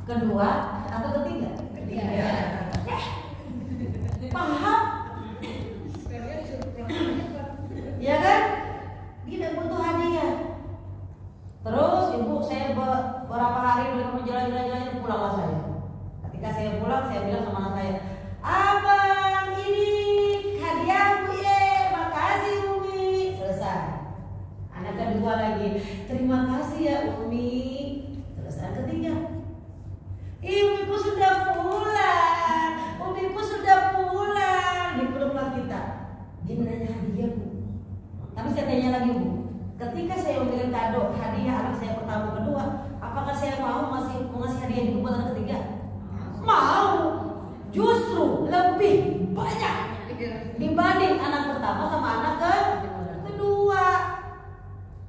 kedua, atau ketiga? Ketiga. Paham? Ya kan? Tidak butuh hadiah. Terus ibu saya beberapa hari beliau jalan-jalan pulanglah saya. Ketika saya pulang, saya bilang sama anak saya, abang ini hadiahmu ya, makasih Umi. Selesai. Anak kedua lagi, terima kasih ya Umi. Selesai. Ketiga, ibuku sudah pulang, umiku sudah pulang. Dipeluklah kita. Dia menanya hadiahku. Tapi saya tanya lagi Bu, ketika saya memberikan kado hadiah anak saya pertama kedua, apakah saya mau ngasih hadiah juga buat anak ketiga? Mau. Justru lebih banyak dibanding anak pertama sama anak kedua.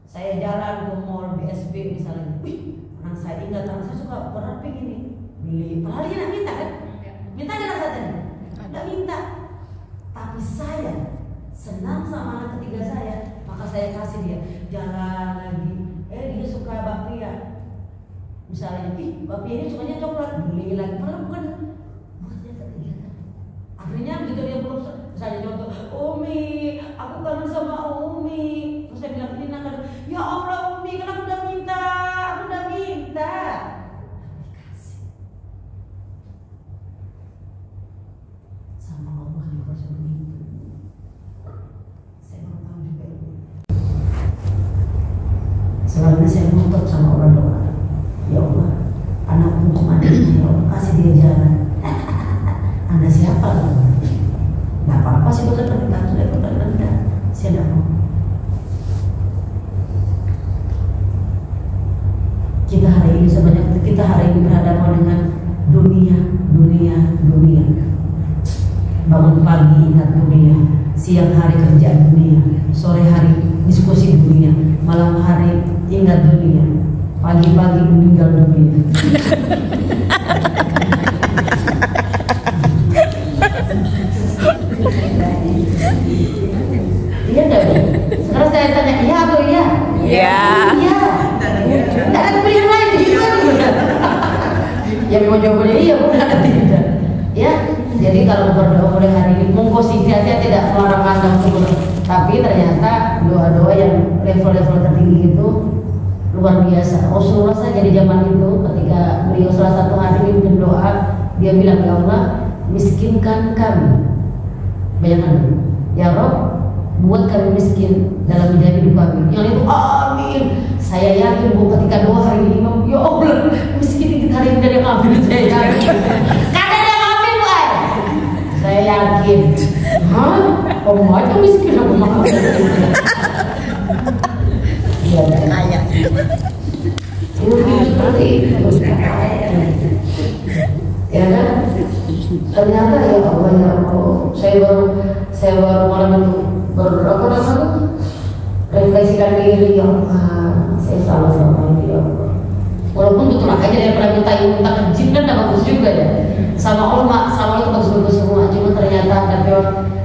Saya jalan ke mall BSB misalnya, anak saya ingat anak saya suka warna pink ini, beli. Padahal dia nak minta kan? Minta aja anak saya tadi? Nggak minta. Tapi saya senang sama anak ketiga saya, maka saya kasih dia. Jalan lagi, dia suka bakpia. Misalnya, bakpia ini sukanya coklat, beli lagi. Padahal bukan buatnya ketiga. Akhirnya begitu dia belum, misalnya contoh, Umi, aku kangen sama Umi. Terus saya bilang, ini nak, ya Allah Umi, kan aku udah minta. Dikasih. Sama Allah juga seperti itu. Saya mau tahu juga ini. Selalu saya nuntut sama orang doa, ya Allah, anakku kemana ya Allah, kasih dia jalan. Anda siapa? Nggak apa-apa sih, bukan rendah, sudah rendah. Saya tidak mau. Kita hari ini berhadapan dengan dunia. Bangun pagi ingat dunia, siang hari kerjaan dunia, sore hari diskusi dunia, malam hari ingat dunia, pagi-pagi meninggal dunia. Iya enggak? Sekarang saya tanya, iya atau iya? Iya. Iya. Tidak ada pilihan lain juga. Yang mau jawabannya iya, bukan tidak. Ya, jadi kalau berdoa mulai hari ini, monggo sih, saya tidak melarang Anda untuk berdoa. Tapi ternyata doa-doa yang level-level tertinggi itu luar biasa. Rasulullah saja di zaman itu, ketika beliau salah satu hari ini berdoa, dia bilang, ya Allah, miskinkan kami. Bayangkan, ya Rob, buat kami miskin dalam hidup kami. Yang itu, amin. Saya yakin Bu, ketika doa hari ini Imam, ya Allah, miskin kita hari ini dari yang ambil, saya yakin. Karena ada yang ambil Bu, saya yakin. Hah? Kamu aja miskin, aku mau. Iya, kaya. Seperti itu. Ya kan? Ternyata ya Allah, ya Allah, saya baru malam itu refleksikan diri, ya Allah, saya salah sama itu, ya Allah. Walaupun betul aja dia pernah minta ke jin kan, bagus juga ya. Sama Allah, sama itu bagus-bagus semua. Cuma ternyata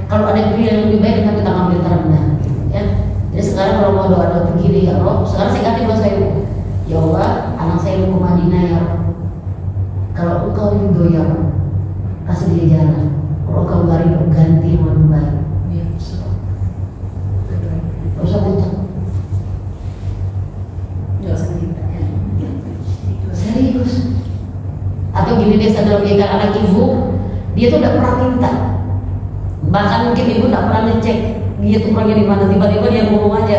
kalau ada pilihan yang lebih baik, kita ngambil terendah, ya. Jadi sekarang kalau mau doa-doa begini, ya Allah, sekarang saya ganti doa saya, ya Allah, anak saya mau ke Madinah, ya Allah. Kalau engkau ridho, ya Allah, kasih dia jalan. Kalau engkau gak ridho, ganti yang lebih baik. Gak usah minta. Serius. Atau gini, dia sadar logika anak ibu, dia tuh udah pernah minta. Bahkan mungkin ibu gak pernah ngecek dia tuh orangnya di mana. Tiba-tiba dia ngomong aja,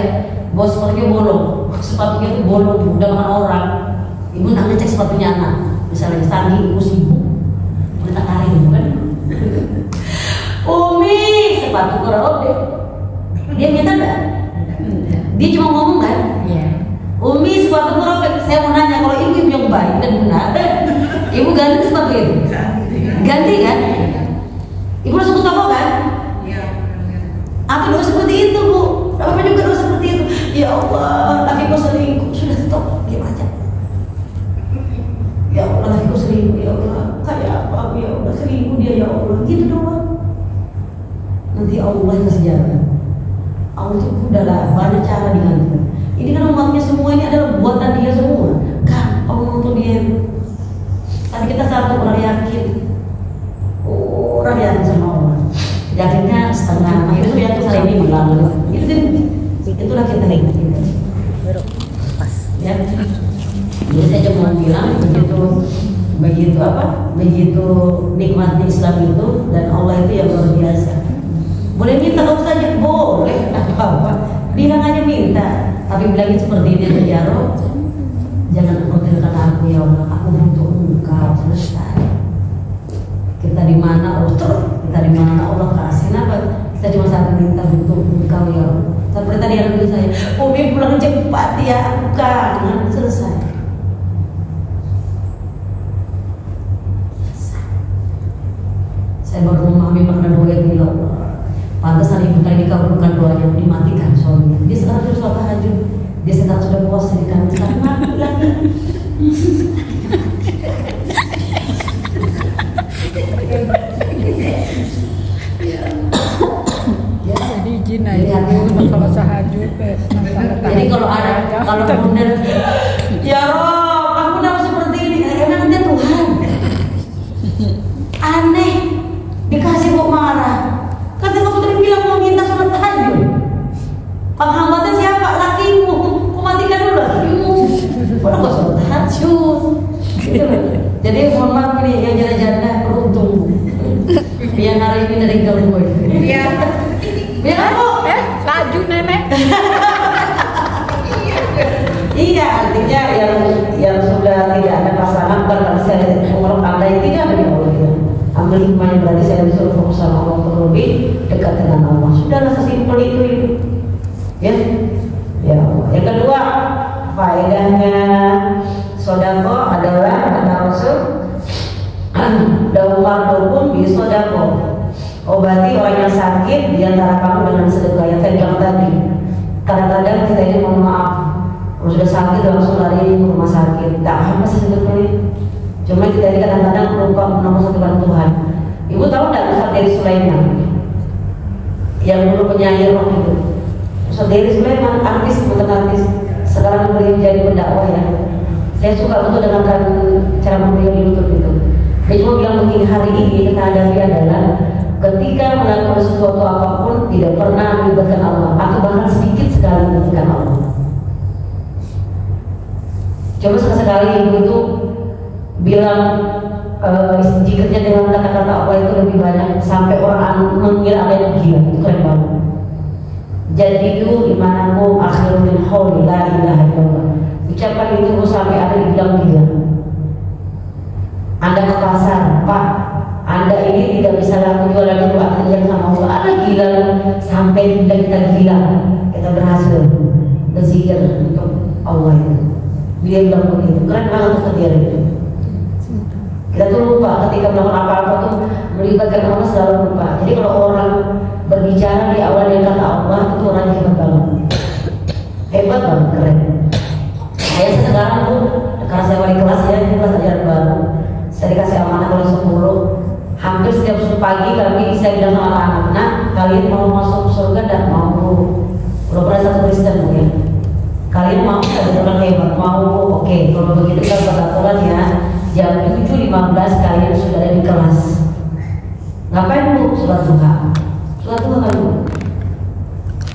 bos sepatunya bolong, sepatunya tuh bolong, udah makan orang. Ibu gak ngecek sepatunya anak. Misalnya Sandi, ibu sibuk, minta tarik kan. Umi, sepatu kurang deh. Dia minta enggak? Dia cuma ngomong kan? Iya. Umi, sepatu kurang. Saya mau nanya, kalau ibu yang baik dan benar, ibu ganti sepatu itu? Ganti kan? Ibu langsung ke toko kan? Iya. Atau doa seperti itu Bu? Apa juga doa seperti itu? Ya Allah, laki kau selingkuh. Sudah stop, diam aja. Ya Allah, laki kau selingkuh. Ya Allah, kayak apa? Ya Allah, selingkuh dia, ya Allah. Gitu doang. Nanti Allah kasih jalan. Allah itu udahlah, banyak cara diganti. Ini kan umatnya semua, ini adalah buatan dia semua. Gampang untuk dia. Tapi kita satu orang yakin, orang yakin sama Allah. Yakinnya setengah. Nah itu yang saya ini bilang, itulah kita yakin. Ya. Jadi saya cuma bilang begitu nikmatnya Islam itu, dan Allah itu yang luar biasa. Boleh minta kamu saja, boleh, apa-apa. Bilang aja minta, tapi bilangnya seperti ini ya Rob. Jangan mengkhawatirkan aku ya Allah, aku butuh Engkau, selesai. Kita di mana Allah terus, kita di mana Allah kasih apa? Kita cuma saat minta butuh Engkau ya Allah. Seperti tadi yang dulu saya, Umi pulang cepat ya, aku kangen, selesai. Saya baru memahami makna doa itu ya Allah. Pantesan ibu kali dikabulkan doanya, dimatikan suaminya. Dia sekarang sudah sholat tahajud, dia sekarang sudah puasa di kantor, tapi mati lagi. Jadi izin aja masalah tahajud, jadi kalau benar, ya Rob, aku udah seperti ini, emang dia Tuhan. Aneh, dikasih kok marah. Kan kamu tadi bilang mau minta sholat tahajud. Penghambatnya siapa? Lakimu. Kau matikan dulu lakimu. Udah gak sholat tahajud. Gitu. Jadi mohon maaf nih yang janda-janda beruntung. Yang hari ini dari gangguan. Iya. Biar aku. Laju nenek. Iya, artinya yang sudah tidak ada pasangan, bahkan saya umur andai tidak ada di Allah. Ambil hikmahnya berarti saya disuruh fokus sama Allah untuk lebih dekat dengan Allah. Sudahlah sesimpel itu. Ya. Yang kedua, faedahnya sodako adalah kata Rasul, daumar dukun bi sodako. Obati orang yang sakit di antara kamu dengan sedekah. Yang saya bilang tadi, kadang-kadang kita ini mohon maaf, kalau sudah sakit langsung lari ke rumah sakit. Tak apa sih sebetulnya. Cuma kita ini kadang-kadang lupa menemukan Tuhan. Ibu tahu nggak Ustaz Dery Sulaiman yang dulu penyanyi rock itu? Ustaz Dery Sulaiman artis, bukan artis. Sekarang beliau jadi pendakwah ya. Saya suka betul dengarkan cara beliau di YouTube itu. Dia cuma bilang begini, hari ini kita hadapi adalah ketika melakukan sesuatu apapun tidak pernah melibatkan Allah, atau bahkan sedikit sekali melibatkan Allah. Coba sekali ibu itu bilang zikirnya dengan kata-kata Allah itu lebih banyak sampai orang mengira ada yang gila. Itu keren banget. Jadi itu imanaku akhirul min hauli la ilaha illallah. Ucapan itu sampai ada yang bilang gila. Anda ke pasar, Pak, Anda ini tidak bisa laku jualan itu akhirnya sama Allah. Ada gila sampai kita gila, kita berhasil berzikir untuk Allah itu. Dia bilang begitu, keren banget untuk dia itu. Kita tuh lupa ketika melakukan apa-apa tuh melibatkan Allah, selalu lupa. Jadi kalau orang berbicara di awal dengan kata Allah itu orangnya hebat banget, keren. Saya sekarang tuh karena saya wali kelas ya, ini kelas ajaran baru. Saya dikasih amanah oleh 10. Hampir setiap pagi kami saya bilang sama anak-anak, nah kalian mau masuk surga dan mau? Udah pernah satu Kristen mungkin. Kalian mau ada orang hebat, mau oke. Kalau begitu kan peraturan ya, jam 7.15 kalian sudah ada di kelas. Ngapain bu? Sholat duha. Sholat duha kan bu.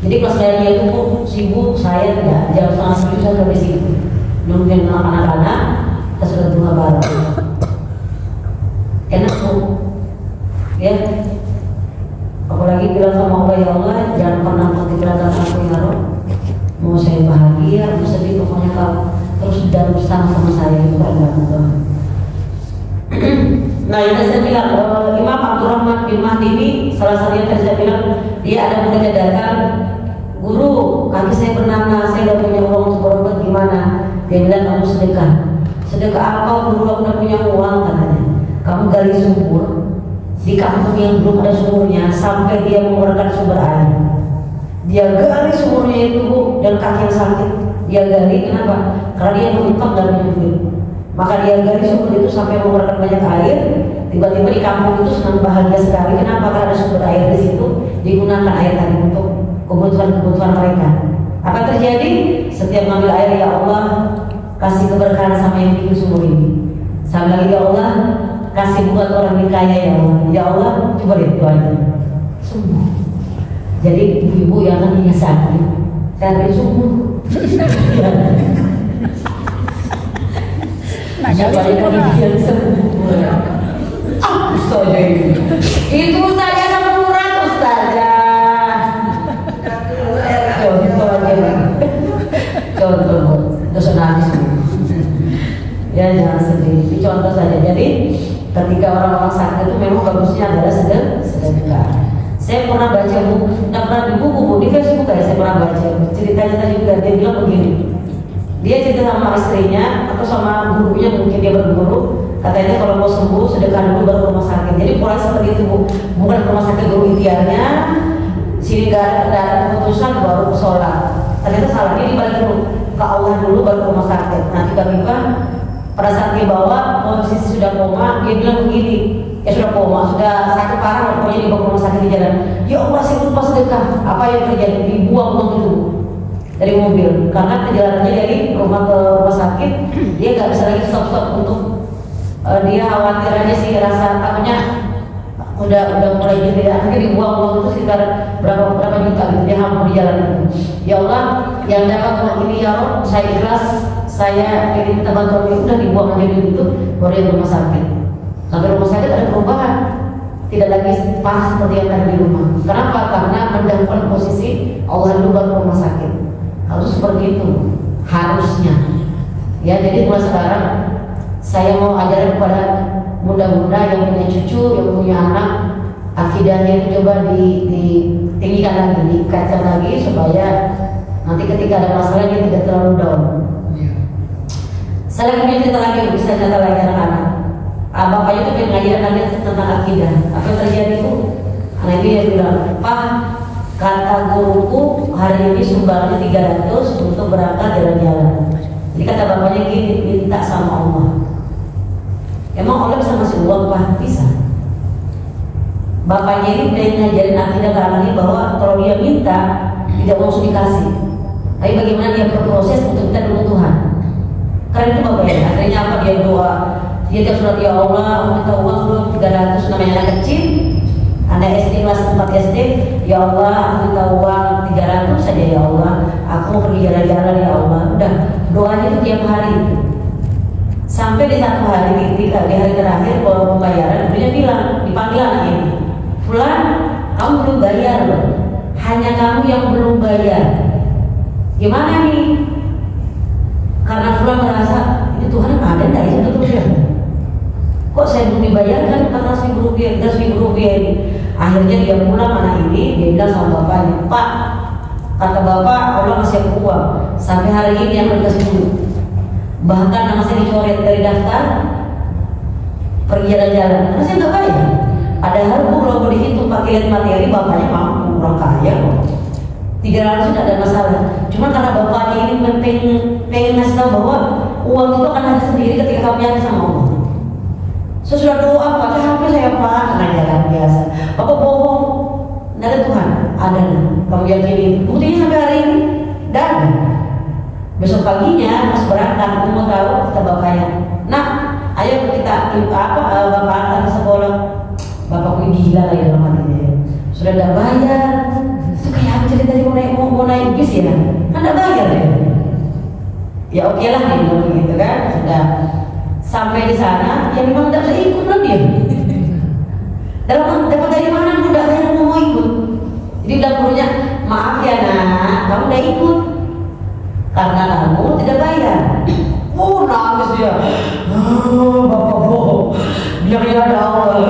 Jadi kelas lainnya itu bu sibuk, saya tidak. Jam 6:30 saya habis itu nungguin anak-anak, kita sholat duha bareng. Enak bu, ya. Apalagi bilang sama Allah, ya Allah jangan pernah keberatan aku ya Allah. Mau saya bahagia, mau sedih, pokoknya kau terus dan bersama sama saya itu kan Tuhan. Nah yang saya bilang Imam Abdurrahman bin Mahdi ini salah satu yang saya bilang dia ada muridnya datang, guru kaki saya bernama, saya udah punya uang untuk berobat gimana? Dia bilang kamu sedekah. Sedekah apa? Guru aku udah punya uang katanya. Kamu gali sumur di kampung yang belum ada sumurnya sampai dia mengeluarkan sumber air. Dia gali sumurnya itu bu, dan kaki yang sakit dia gali, kenapa? Karena dia mentok dan menyebut. Maka dia gali sumur itu sampai mengeluarkan banyak air. Tiba-tiba di kampung itu senang bahagia sekali. Kenapa? Karena ada sumber air di situ, digunakan air tadi untuk kebutuhan mereka. Apa terjadi? Setiap mengambil air, ya Allah kasih keberkahan sama yang bikin sumur ini. Saya bilang, ya Allah, kasih buat orang ini kaya ya Allah. Ya Allah, coba deh doanya. Sembuh. Jadi ibu-ibu yang nantinya sakit, saya beri sembuh. Nah, Supaya dia sembuh. Ustazah itu saya sempurna Ustazah. Contoh aja, contoh, terus nangis. Ya jangan sedih, ini contoh saja. Jadi ketika orang-orang sakit itu memang bagusnya adalah sedekah. Saya pernah baca buku, tidak pernah di buku, di Facebook ya saya pernah baca cerita-cerita juga. Dia bilang begini, dia cerita sama istrinya atau sama gurunya, mungkin dia berguru, katanya kalau mau sembuh sedekah dulu baru ke rumah sakit. Jadi mulai seperti itu Bu, bukan ke rumah sakit dulu ikhtiarnya, sini gak ada keputusan baru sholat. Ternyata salah, dia dibalik dulu ke Allah dulu baru ke rumah sakit. Nah tiba-tiba pada saat dia bawa posisi sudah koma, dia bilang begini, ya sudah koma, sudah sakit parah, pokoknya dibawa ke rumah sakit di jalan. Ya Allah, saya lupa sedekah. Apa yang terjadi? Dibuang uang itu dari mobil, karena perjalanannya dari rumah ke rumah sakit, dia nggak bisa lagi stop untuk dia khawatir aja sih, rasa takutnya udah mulai gitu ya. Akhirnya dibuang uang itu sekitar berapa juta gitu, dia hampir di jalan itu. Ya Allah, yang dapat uang ini ya Allah, saya ikhlas, saya ingin minta bantuan ini, udah dibuang aja gitu, baru dia ke rumah sakit. Sampai rumah sakit ada perubahan, tidak lagi parah seperti yang tadi di rumah. Kenapa? Karena mendahulukan posisi Allah dulu baru ke rumah sakit. Harus seperti itu, harusnya. Ya, jadi mulai sekarang saya mau ajarin kepada muda-muda yang punya cucu, yang punya anak, akidahnya itu coba ditinggikan lagi, dikaitkan lagi supaya nanti ketika ada masalah dia tidak terlalu down. Saya lagi punya cerita lagi, bisa cerita lagi anak-anak. Bapaknya itu pengen ngajarin lagi tentang akidah. Apa yang terjadi itu? Anak ini dia bilang, Pak, kata guruku hari ini sumbangnya 300 untuk berangkat jalan-jalan. Jadi kata bapaknya gini, minta sama Allah. Emang Allah bisa ngasih uang Pak? Bisa. Bapaknya ini udah ngajarin akidah ke anak ini bahwa kalau dia minta tidak langsung dikasih. Tapi bagaimana dia berproses untuk minta dulu Tuhan. Keren itu bapaknya. Akhirnya apa, dia doa. Dia tiap surat, ya Allah, minta uang dulu 300, namanya anak kecil. Anak SD kelas 4 SD, ya Allah, aku minta uang 300 saja ya Allah. Aku mau pergi jalan-jalan ya Allah. Udah doanya itu tiap hari. Sampai di satu hari di hari terakhir kalau pembayaran, dia bilang, dipanggil anak ini, Fulan, kamu belum bayar loh. Hanya kamu yang belum bayar. Gimana nih? Karena Fulan merasa ini Tuhan ada enggak ya betul-betul. Kok saya belum dibayarkan 400.000 rupiah, 300.000 rupiah ini? Akhirnya dia pulang, anak ini dia bilang sama bapaknya, Pak, kata bapak Allah kasih aku uang sampai hari ini yang dikasih dulu. Bahkan nama saya dicoret dari daftar pergi jalan-jalan. Karena saya nggak bayar. Padahal bu kalau mau dihitung pakai lihat materi, bapaknya mampu, orang kaya kok. 300 tidak ada masalah. Cuma karena bapaknya ini pengen ngasih tahu bahwa uang itu akan ada sendiri ketika kamu yakin sama Allah. Saya sudah doa pakai HP saya Pak, jalan biasa. Bapak bohong, tidak ada Tuhan, ada nih. Kamu yakini, buktinya sampai hari ini, tidak ada. Besok paginya pas berangkat, aku mau tahu kata bapaknya, nak, ayo kita bapak antar ke sekolah. Bapakku gila lagi dalam hatinya. Sudah tidak bayar, itu kayak apa ceritanya mau naik bis ya? Kan tidak bayar ya. Ya oke lah dia bilang begitu kan, sudah. Sampai di sana, ya memang tidak bisa ikut lah dia. Dapat dari mana dia tidak bayar mau ikut. Jadi bilang gurunya, maaf ya nak, kamu udah ikut karena kamu tidak bayar. Nangis dia. Bapak bohong. Bilang dia ada Allah.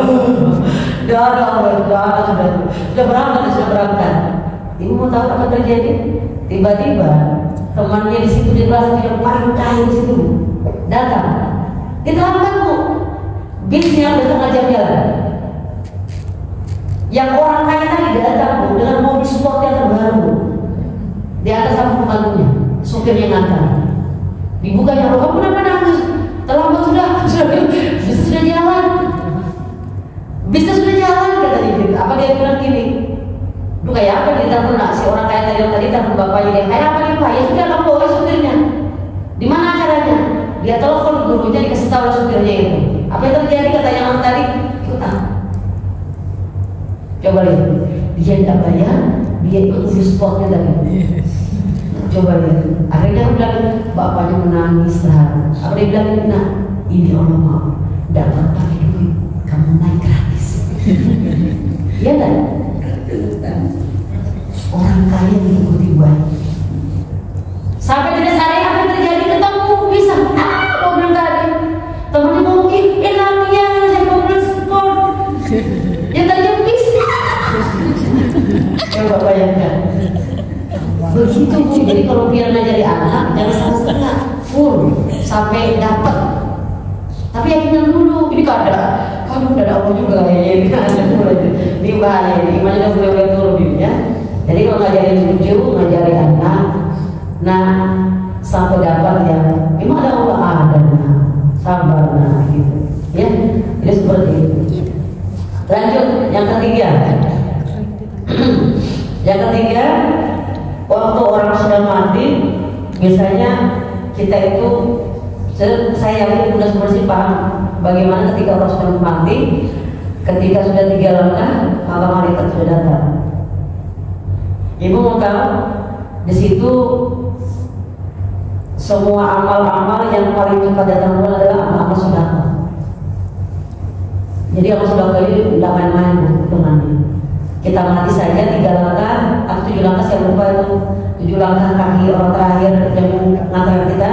Tidak ada Allah, sudah berangkat. Ibu mau tahu apa terjadi? Tiba-tiba temannya di situ di kelas yang paling kaya di situ datang. Diterangkan bu, bisnya udah tengah jam jalan. Yang orang kaya tadi datang bu dengan mobil sport yang terbaru. Di atas sama pembantunya, supirnya ngantar. Dibukanya, kamu kenapa nangis? Terlambat sudah bisnis sudah jalan. Bisnis sudah jalan kata dia. Apa dia bilang gini? Lu kayak apa dia telepon nak? Si orang kaya tadi telepon bapaknya dia. Kayak apa nih Pak? Ya sudah kamu bawa supirnya. Di mana acaranya? Di dia telepon gurunya, dikasih tahu supirnya itu. Apa yang terjadi kata yang tadi? Ikutan. Coba lihat, dia tidak bayar, dia ikut di spotnya tadi. Coba lihat. Akhirnya aku bilang, bapaknya menangis terharu. Apa dia bilang? Nah, ini Allah mau dapat pakai duit, kamu naik gratis. Iya kan? Orang kaya mengikuti baik. Sampai tidak sadar apa yang terjadi, ketemu bisa. Mobil tadi. Temannya ngomong, enaknya saya mobil sport. Yang tadi bisa. Coba bayangkan. Begitu Bu. Jadi kalau biar ngajari anak, jangan setengah-setengah, full sampai dapat. Tapi yakinan dulu, ini kada. Aduh, udah ada apa juga ya. Ini bahaya, ini imannya udah mulai turun ya. Jadi kalau ngajarin cucu, ngajarin anak, nah sampai dapat ya, memang ada Allah ada, sabar nah gitu, ya. Jadi seperti itu. Lanjut yang ketiga. Yang ketiga, waktu orang sudah mati, biasanya kita itu, saya yakin sudah seperti paham bagaimana ketika orang sudah mati, ketika sudah 3 langkah, maka malaikat sudah datang. Ibu mau tahu, di situ semua amal-amal yang paling cepat datang adalah amal-amal sedekah. Jadi amal sedekah ini tidak main-main dengannya. Kita mati saja 3 langkah atau 7 langkah, saya lupa itu 7 langkah kaki orang terakhir yang mengantar kita.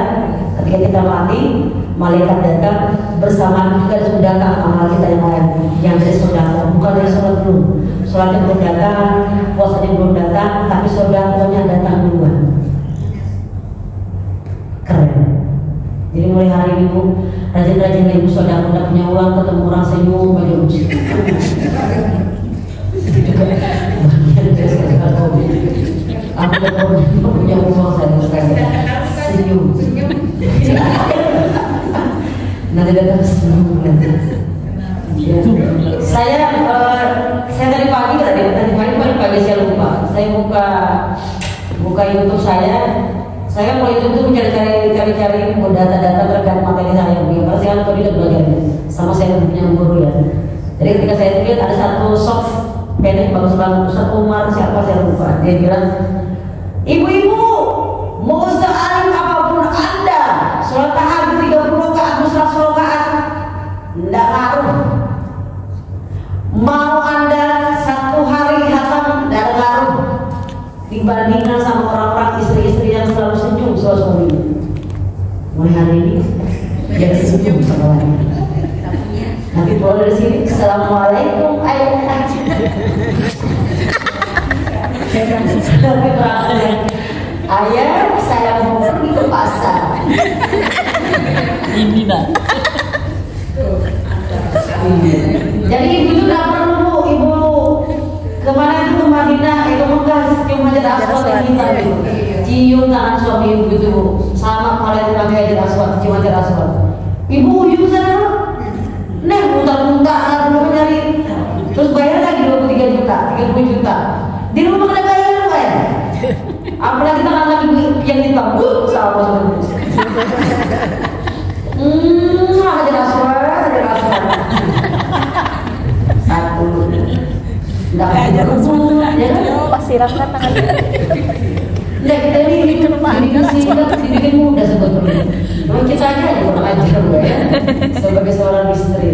Ketika kita mati, malaikat datang bersama juga sedekah amal kita yang lain, yang dari sedekah, bukan dari sholat belum. Sholatnya belum datang, puasanya belum datang, tapi sedekahnya datang duluan. Keren. Jadi mulai hari ini Bu, rajin-rajin ibu sedekah, udah punya uang, ketemu orang senyum aja Bu. Itu juga bagian dari sedekah Tobi. Aku udah punya uang saya sekarang senyum. Nanti datang senyum nanti. Ya. Saya tadi pagi saya lupa. Saya buka YouTube saya mulai YouTube cari data-data terkait materi saya. Karena saya kan tidak belajar sama saya punya guru ya. Jadi ketika saya lihat ada satu soft pendek bagus banget, Ustaz Umar siapa saya lupa. Dia bilang, ibu-ibu mau sealim apapun Anda, sholat tahajud 30 rakaat, 100 rakaat, tidak ngaruh. Mau Anda 1 hari hatam, tidak ngaruh. Dibandingkan sama orang-orang istri-istri yang selalu senyum sama suaminya. Mulai hari ini dia senyum sama suaminya. Nanti pulang dari sini, assalamualaikum ayah. Tapi terakhir, ayah saya mau pergi ke pasar. Ini nak. Jadi ibu itu nggak perlu ibu kemana itu Madinah itu Mekah cium Hajar Aswad yang kita itu cium tangan suami ibu itu sama kepala itu pakai Hajar Aswad, cium Hajar Aswad. Ibu ujung sana, nih muntah-muntah belum nyari, terus bayar lagi 23 juta, 30 juta. Di rumah ada bayar apa ya? Apalagi kita lagi yang hitam, sama Hajar Aswad. Satu, nggak ada pasti rasa tangan. Nggak kita ini dibikin mudah sebetulnya. Cuma kita aja kurang ajar ya, sebagai seorang istri.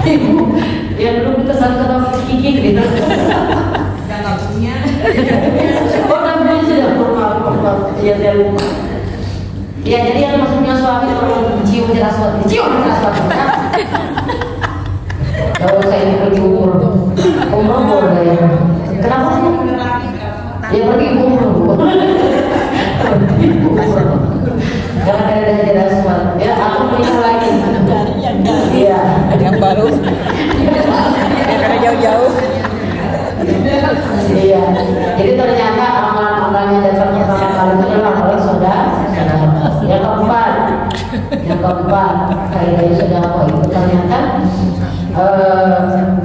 Ibu yang dulu kita selalu ketawa kiki gitu. Jangan punya. Oh namanya sudah formal, ya saya lupa. Ya jadi yang maksudnya suami kalau cium Hajar Aswad, cium Hajar Aswad. Kalau saya ini pergi umur boleh ya. Kenapa sih? Ya pergi umur. Jangan ada Hajar Aswad. Ya aku punya lagi. Iya. Yang baru. Karena jauh-jauh. Iya. Jadi ternyata amalan-amalannya datang pertama kali itu adalah amalan saudara. Yang keempat, kaidahnya sudah apa itu ternyata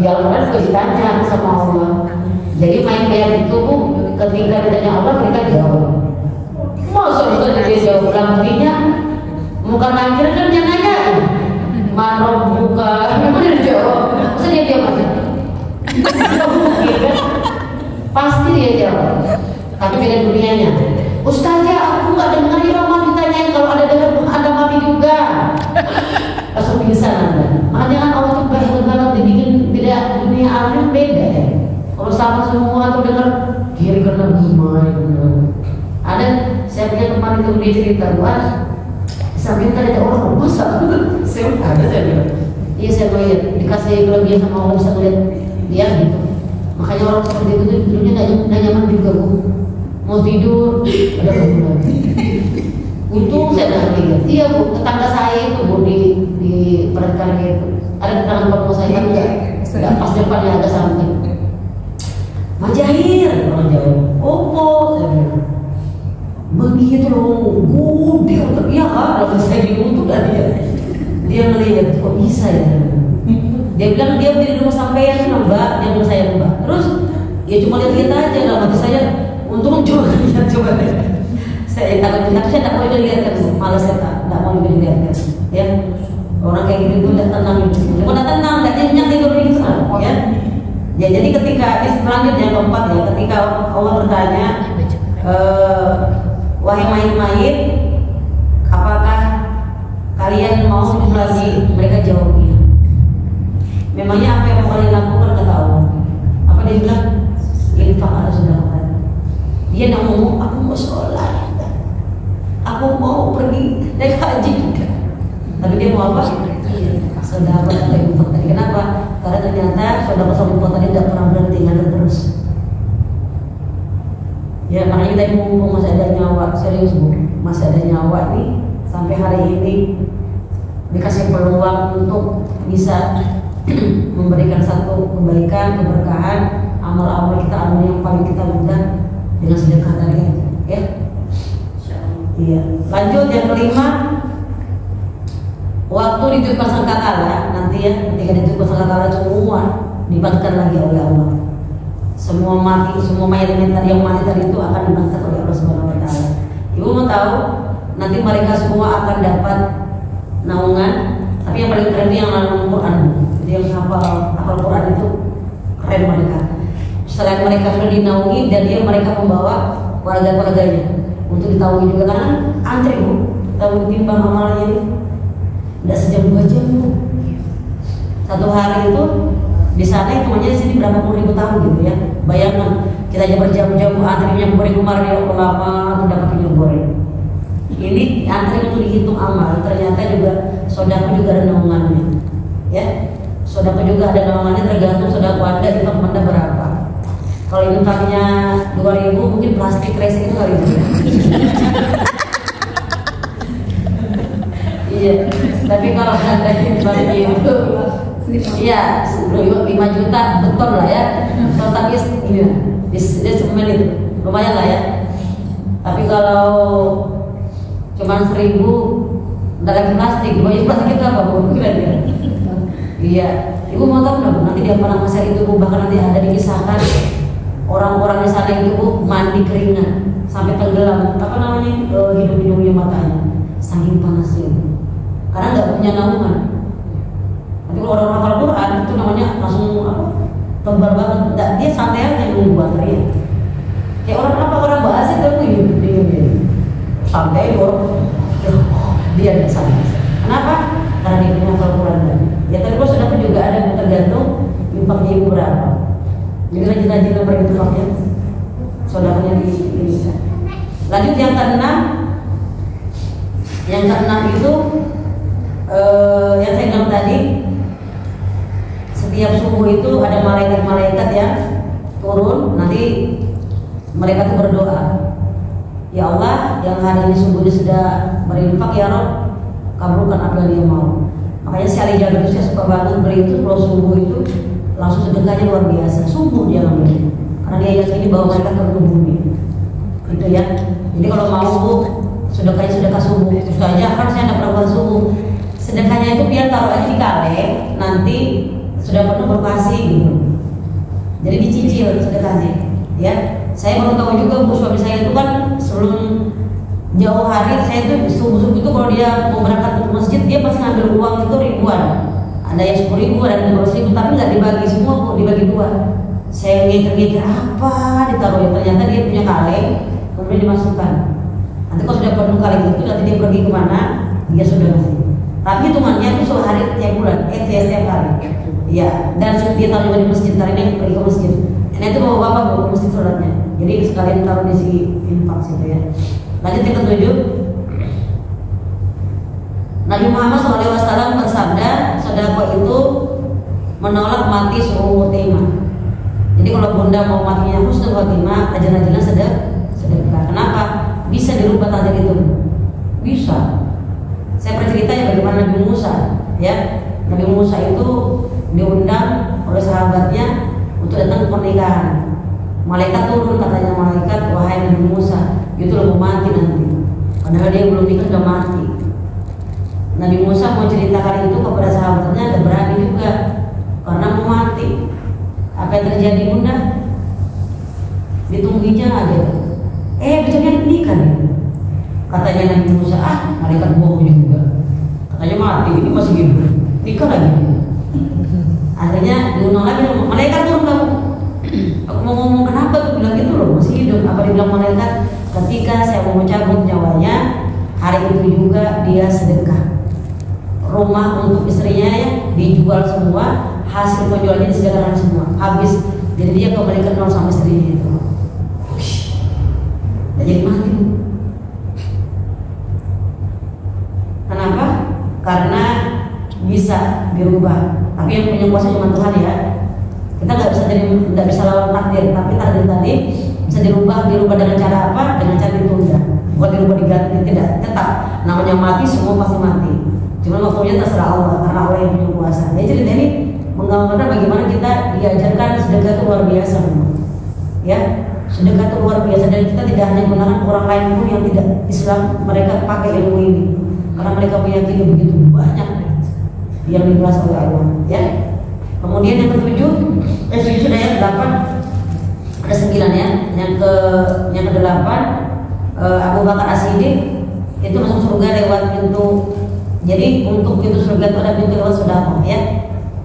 di Al-Quran juga ditanya sama Allah. Jadi main kayak itu Bu, ketika ditanya Allah mereka jawab. Masa dia jawab ulang buktinya muka akhir kan dia nanya mana buka, memang dia jawab masa dia diam aja pasti dia jawab tapi beda dunianya. Ustazah aku nggak dengar ya mama ditanyain, kalau ada dengar ada mami juga langsung pingsan Anda. Makanya kan Allah tuh baik banget dibikin beda, dunia alam beda ya. Kalau sama semua tuh dengar kiri kanan gimana ada. Saya punya teman itu dia cerita buat sambil kan ada orang masak saya ada saya bilang iya saya lihat dikasih kelebihan sama Allah bisa ngeliat dia gitu. Makanya orang seperti itu tidurnya nggak nyaman juga bu, mau tidur ada bangunan. Untung saya nggak lihat. Iya bu, tetangga saya itu bu di perenggan itu ada tetangga kampung saya kan nggak pas depannya agak samping. Majahir orang Jawa, opo saya bilang. Begitu loh, gede iya kan, kalau saya bingung tuh dah dia ngelihat kok bisa ya. Dia bilang dia beli di rumah sampean mbak, dia bilang saya mbak. Terus ya cuma lihat aja lah, mati saya untung coba lihat saya takut, tapi saya tak mau dilihat kan, malas saya tak mau dilihat kan, ya orang kayak gitu tuh udah tenang gitu, udah tenang, udah nyenyak tidur di sana, ya. Ya jadi ketika selanjutnya yang keempat ya, ketika Allah bertanya, wahai mayit-mayit, apakah kalian mau hidup lagi? Mereka jawab iya. Memangnya apa yang mau kalian lakukan kata Allah? Apa dia bilang? Infak atau sedekah. Dia nak ngomong, aku mau sholat, aku mau pergi naik haji juga. Tapi dia mau apa? Sedekah atau infak tadi. Kenapa? Karena ternyata sedekah sama infak tadi tidak pernah berhenti, ngalir terus. Ya makanya tadi mumpung masih ada nyawa, serius bu, masih ada nyawa nih sampai hari ini dikasih peluang untuk bisa memberikan satu kebaikan, keberkahan, amal-amal kita, amal yang paling kita mudah dengan sedekah tadi aja, ya. Iya. Lanjut yang kelima, waktu ditiupkan sangkakala nanti ya, ketika ditiupkan sangkakala semua dibangkitkan lagi oleh Allah. Semua mati, semua mayat yang mati tadi itu akan dibangkitkan oleh Allah Subhanahu Wa Taala. Ibu mau tahu nanti mereka semua akan dapat naungan, tapi yang paling keren yang naungan Quran. Jadi yang hafal Quran itu keren mereka. Selain mereka sudah dinaungi dan mereka membawa warga-warganya untuk ditaungi juga karena antri bu, tahu timbang amalnya ini tidak sejam 2 jam bu. Satu hari itu di sana itu aja di sini berapa puluh ribu tahun gitu ya. Bayangkan kita aja berjam-jam antrinya berikumar di lama untuk dapat minyak goreng. Ini antri untuk dihitung amal, ternyata juga sodako juga ada naungannya, ya. Sodako juga ada naungannya tergantung sodako anda itu anda berapa. Kalau infaknya 2.000 mungkin plastik racing itu kali itu. Iya, tapi kalau anda infaknya itu iya, 5 juta beton lah ya. Tapi dia semen itu lumayan lah ya. Tapi kalau cuma 1.000 dalam plastik, banyak plastik itu apa bu? Kira-kira. Iya, ibu mau tahu nggak? Nanti di Padang Pasir itu bu, bahkan nanti ada dikisahkan orang-orang di sana itu bu mandi keringat sampai tenggelam. Apa namanya? Hidung-hidungnya matanya, saking panasnya. Karena nggak punya naungan. Tapi kalau orang hafal Quran itu namanya langsung apa? Tebal banget. Nggak, dia santai aja nunggu baterai. Kayak orang bahas itu dia santai orang dia nggak santai. Kenapa? Karena dia punya hafal Quran kan. Ya tapi kalau sudah juga ada tergantung infaknya ibu berapa. Jadi rajin-rajin berinfaknya. Saudaranya di Indonesia. Lanjut yang keenam. Yang keenam itu yang saya bilang tadi. Setiap subuh itu ada malaikat-malaikat yang turun, nanti mereka itu berdoa, ya Allah yang hari ini subuh ini sudah berinfak ya Rob, kabulkan apa yang dia mau. Makanya si Ali Jabir itu saya suka banget beri itu kalau subuh itu langsung sedekahnya luar biasa. Subuh dia ngambil, karena dia yakini bahwa mereka turun ke bumi, gitu ya. Jadi kalau mau bu sedekahnya sedekah subuh, terus aja kan saya tidak pernah buat subuh. Sedekahnya itu biar taruh aja di kaleng, nanti sudah penuh berkasih gitu. Jadi dicicil sedekahnya, ya. Saya baru tahu juga bu, suami saya itu kan sebelum jauh hari saya tuh subuh itu kalau dia mau berangkat ke masjid dia pasti ngambil uang itu ribuan, ada yang 10.000 ada yang 15.000 tapi nggak dibagi semua kok, dibagi dua. Saya ngeker apa ditaruh ya, ternyata dia punya kaleng kemudian dimasukkan. Nanti kalau sudah penuh kaleng itu nanti dia pergi kemana dia sudah ngasih. Tapi hitungannya itu sehari tiap bulan, setiap hari. Ya, dan dia taruh juga di masjid, hari ini pergi ke masjid. Nah itu bapak-bapak bawa ke masjid sholatnya. Jadi sekalian taruh di si infak situ ya. Lanjut yang ketujuh. Nabi Muhammad SAW bersabda, sedekah itu menolak mati suruh khotimah. Jadi kalau bunda mau matinya husnul khotimah, rajin-rajinlah sedekah. Kenapa? Bisa dirubah takdir itu. Bisa. Saya pernah cerita ya bagaimana Nabi Musa, ya. Nabi Musa itu diundang oleh sahabatnya untuk datang ke pernikahan. Malaikat turun, katanya malaikat, wahai Nabi Musa, itu lo mau mati nanti. Padahal dia belum nikah sudah mati. Nabi Musa mau ceritakan itu kepada sahabatnya, dan berani juga karena mau mati. Apa yang terjadi bunda? Ditungguinya aja. Besoknya nikah nih. Katanya Nabi Musa, malaikat bohong juga. Katanya mati, ini masih hidup. Nikah lagi. Akhirnya diundang lagi, malaikat turun kamu. Aku mau ngomong kenapa tuh bilang gitu loh, masih hidup. Apa dibilang malaikat? Ketika saya mau mencabut nyawanya, hari itu juga dia sedekah. Rumah untuk istrinya ya dijual semua, hasil penjualannya disedekahkan semua. Habis, jadi dia kembalikan nol sama istrinya itu. Dan jadi mati. Kenapa? Karena bisa dirubah. Tapi yang punya kuasa cuma Tuhan ya. Kita nggak bisa lawan takdir, tapi takdir tadi bisa dirubah dengan cara apa? Dengan cara ditunda. Bukan dirubah diganti, tidak. Tetap namanya mati, semua pasti mati. Cuma waktunya terserah Allah, karena Allah yang punya kuasa. Jadi cerita ini menggambarkan bagaimana kita diajarkan sedekah itu luar biasa, ya. Sedekah itu luar biasa, dan kita tidak hanya menggunakan orang lain pun yang tidak Islam, mereka pakai ilmu ini, karena mereka meyakini begitu banyak yang dibalas oleh Allah, ya. Kemudian yang ketujuh, sudah yang 8, ada 9 ya. Yang ke-8, Abu Bakar As-Siddiq itu masuk surga lewat pintu. Jadi untuk pintu surga itu ada pintu lewat sedekah ya.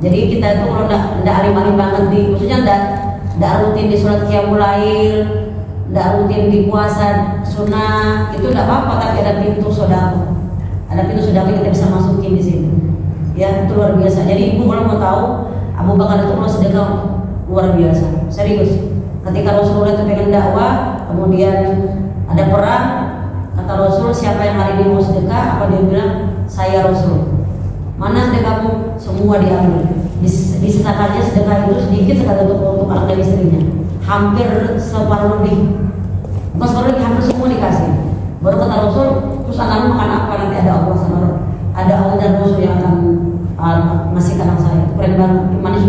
Jadi kita itu kalau enggak alim-alim banget maksudnya enggak rutin di sholat qiyamul lail, enggak rutin di puasa sunnah, itu enggak apa-apa, tapi ada pintu sedekah. Ada pintu sedekah kita bisa masukin di sini. Ya, itu luar biasa. Jadi ibu kalau mau tahu, Abu Bakar itu kalau sedekah luar biasa. Serius. Ketika Rasulullah itu pengen dakwah, kemudian ada perang, kata Rasul, siapa yang hari ini mau sedekah? Apa dia bilang? Saya Rasul. Mana sedekahmu? Semua diambil. Disetakannya sedekah itu sedikit sekali untuk anak dan istrinya. Hampir separuh lebih. Bukan separuh lebih, hampir semua dikasih. Baru kata Rasul, terus anakmu makan apa? Nanti ada Allah sama ada Allah dan Rasul yang akan ngasih ke anak saya. Keren banget. Imannya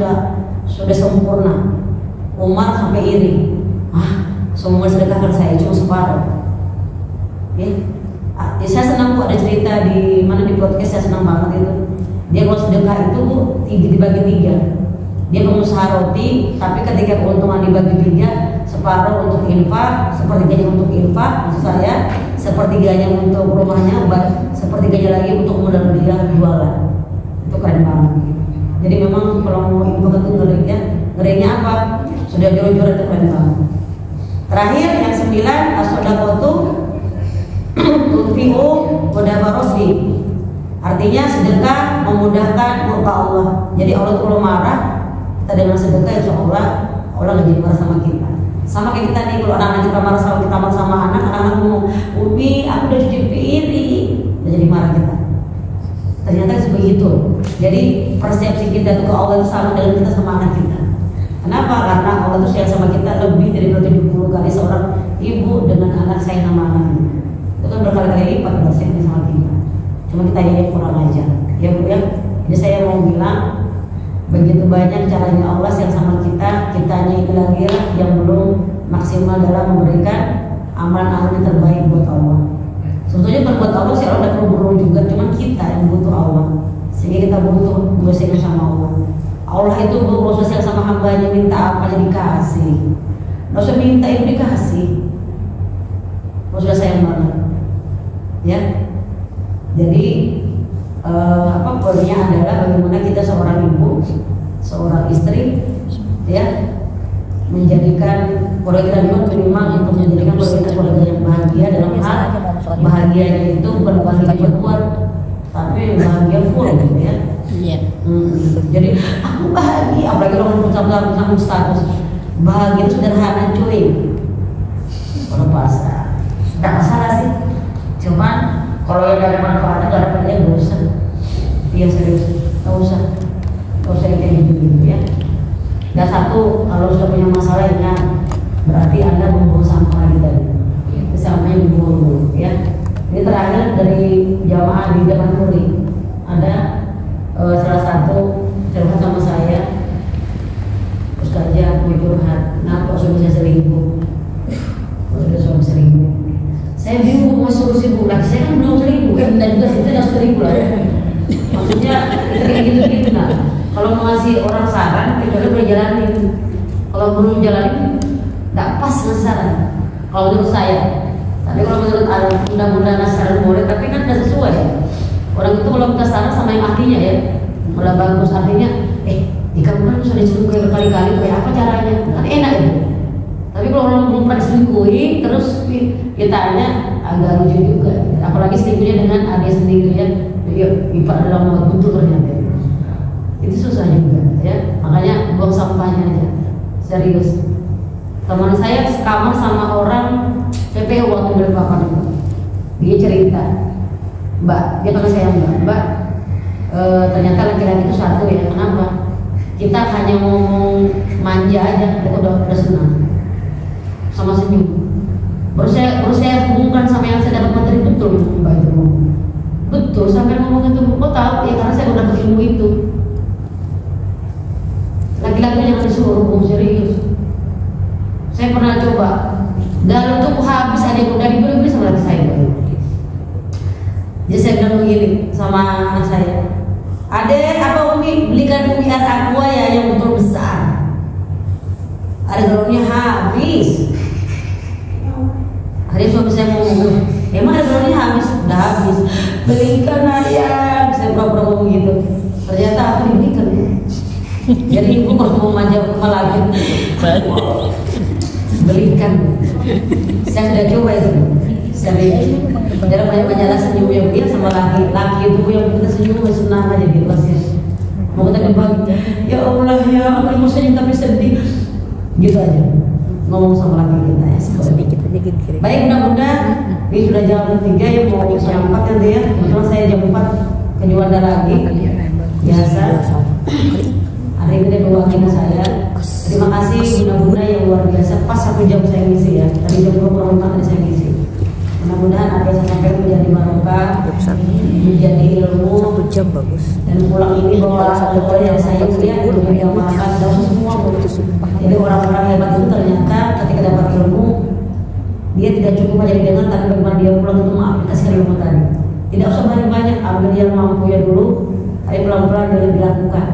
sudah sempurna. Umar sampai iri. Semua sedekahkan saya cuma separuh. Ya. Saya senang Bu, ada cerita di mana di podcast, saya senang banget itu. Dia kalau sedekah itu dibagi 3. Dia pengusaha roti, tapi ketika keuntungan dibagi 3, separuh untuk infak, sepertiganya untuk infak, maksud saya, sepertiganya untuk rumahnya, sepertiganya lagi untuk modal dia jualan. Itu keren banget. Jadi memang kalau mau infak itu ngerinya apa? Sudah jujur itu keren banget. Terakhir yang 9, as-shadaqatu tutfi'u ghadabarofi. Artinya sedekah memudahkan murka Allah. Jadi Allah itu kalau marah, kita dengan sedekah insya Allah lagi marah sama kita. Sama kayak kita nih, kalau anak-anak kita marah sama anak-anak ngomong, Umi aku udah cuci piring, udah jadi marah kita. Ternyata begitu. Jadi persepsi kita ke Allah itu sama dengan kita sama anak kita. Kenapa? Karena Allah itu sayang sama kita lebih dari 70 kali seorang ibu dengan anak sayang sama anaknya. Itu kan berkali-kali lipat sayangnya sama kita. Cuma kita yang kurang aja, ya Bu ya. Jadi saya mau bilang begitu banyak caranya Allah sayang sama kita, kitanya itu lagi yang belum maksimal dalam memberikan amalan-amalan yang terbaik buat Allah. Sebetulnya buat Allah sih Allah tidak perlu juga, cuma kita yang butuh Allah, sehingga kita butuh bersihkan sama Allah. Allah itu berusaha sayang sama hambanya, minta apa aja dikasih. Nggak usah minta itu dikasih. Allah sudah sayang banget. Jadi poinnya adalah bagaimana kita seorang ibu, seorang istri, ya, menjadikan keluarga kita minimal untuk menjadikan keluarga yang bahagia dalam hal bahagianya itu bukan bahagia buat, tapi bahagia full gitu ya. Iya. Jadi aku bahagia, apalagi kalau sama status bahagia itu sederhana cuy. Kalau pasrah, nggak masalah sih. Cuman kalau yang ada manfaatnya nggak ada pentingnya bosan. Iya serius, nggak usah kayak gitu ya. Dan satu, kalau sudah punya masalah ingat, berarti Anda membuang sampah lagi tadi. Sampahnya dibuang dulu ya. Ini terakhir dari jamaah di Taman Puri. Ada salah satu curhat sama saya, Ustazah aku curhat, kenapa suami saya selingkuh? Sudah suami selingkuh. Saya bingung mau solusi bulan, saya kan belum selingkuh, dan juga saya tidak selingkuh lah. Maksudnya kayak gitu-gitu nah. Kalau mau ngasih orang saran, kita boleh jalanin. Kalau belum jalanin, nggak pas ngasih saran. Kalau menurut saya, tapi kalau menurut undang-undang saran boleh, tapi kan tidak sesuai. Orang itu kalau minta saran sama yang ahlinya ya, malah bagus artinya, di kamu kan sudah diselingkuhi berkali-kali, kayak apa caranya? Kan enak itu. Tapi kalau orang belum pernah diselingkuhi, terus ditanya agak lucu juga. Apalagi selingkuhnya dengan adik sendiri ya, ipar adalah mau betul ternyata. Itu susah juga ya, makanya buang sampahnya aja. Serius. Teman saya sekamar sama orang PPU waktu Balikpapan itu. Dia cerita, Mbak, dia panggil saya Mbak, ternyata laki-laki itu satu ya. Kenapa? Kita hanya ngomong manja aja, kita udah senang sama senyum. Baru saya hubungkan sama yang saya dapat materi, betul Mbak itu ngomong. Betul, sampai ngomong itu, kok tahu ya karena saya udah ilmu itu. Laki-laki yang disuruh serius. Saya pernah coba, dalam tuh habis ada yang udah dibeli sama laki saya. Jadi saya bilang begini sama anak saya, Adek, apa Umi belikan Umi air aqua ya yang botol besar. Ada galonnya habis. Hari suami saya ngomong, emang ada galonnya habis? Udah habis. Belikan ayam. Saya pura-pura ngomong gitu. Ternyata aku dibelikan. Jadi ibu kalau mau manja rumah lagi, belikan. Saya sudah coba itu. Dalam banyak-banyak senyum yang dia sama laki itu yang kita senyum senang aja gitu pasti. Mau kita berbagi, ya Allah ya aku mau senyum tapi sedih, gitu aja. Ngomong sama laki kita ya. Sedikit aja gitu. Baik, mudah-mudahan ini sudah jam 3 ya, mau jam 4 nanti ya. Kebetulan saya jam 4 ke Juanda lagi. Biasa. Hari ini doakan saya. Terima kasih bunda-bunda yang luar biasa. Pas 1 jam saya ngisi ya. Tadi jam 2 tadi saya ngisi. Mudah-mudahan apa yang saya sampaikan menjadi barokah, menjadi ilmu. 1 jam bagus. Dan pulang ini bawa doa yang saya lihat yang makan dan semua. Jadi orang-orang hebat itu ternyata ketika dapat ilmu, dia tidak cukup hanya didengar, tapi bagaimana dia pulang itu mengaplikasikan ilmu tadi. Tidak usah banyak-banyak, ambil yang mampu ya dulu, tapi pelan-pelan dia dilakukan.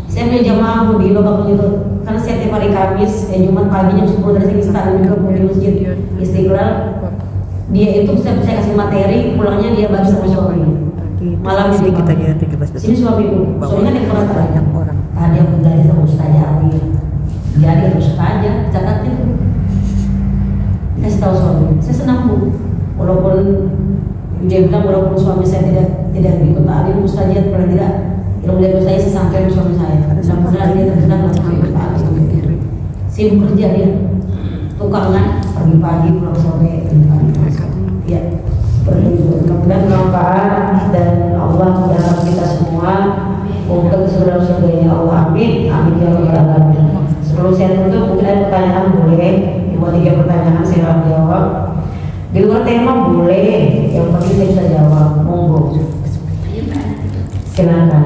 Saya punya jamaah di Babak itu, karena setiap hari Kamis, Jumat paginya 10 dari sini istana juga di masjid Istiqlal. Dia itu saya kasih materi, pulangnya dia bagi sama suaminya. Malam ini kita kira 13 sini suami ibu, soalnya dia pernah banyak orang. Ada yang belajar sama Ustazah Abi. Jadi harus aja catat itu. Kasih tahu suami, saya senang bu. Walaupun dia bilang walaupun suami saya tidak ikut alim Ustazah, paling tidak ilmu dari saya sampaikan suami saya. Mudah-mudahan dia terkenal langsung ikut alim. Sibuk kerja dia, tukangan pagi-pagi pulang sore. Ya, mudah-mudahan manfaat dan Allah mudahkan kita semua untuk saudara-saudaranya Allah. Amin, amin ya rabbal alamin. Sebelum saya tutup, mungkin ada pertanyaan boleh, 2-3 pertanyaan saya akan jawab. Di luar tema boleh, yang penting saya bisa jawab. Monggo, silakan.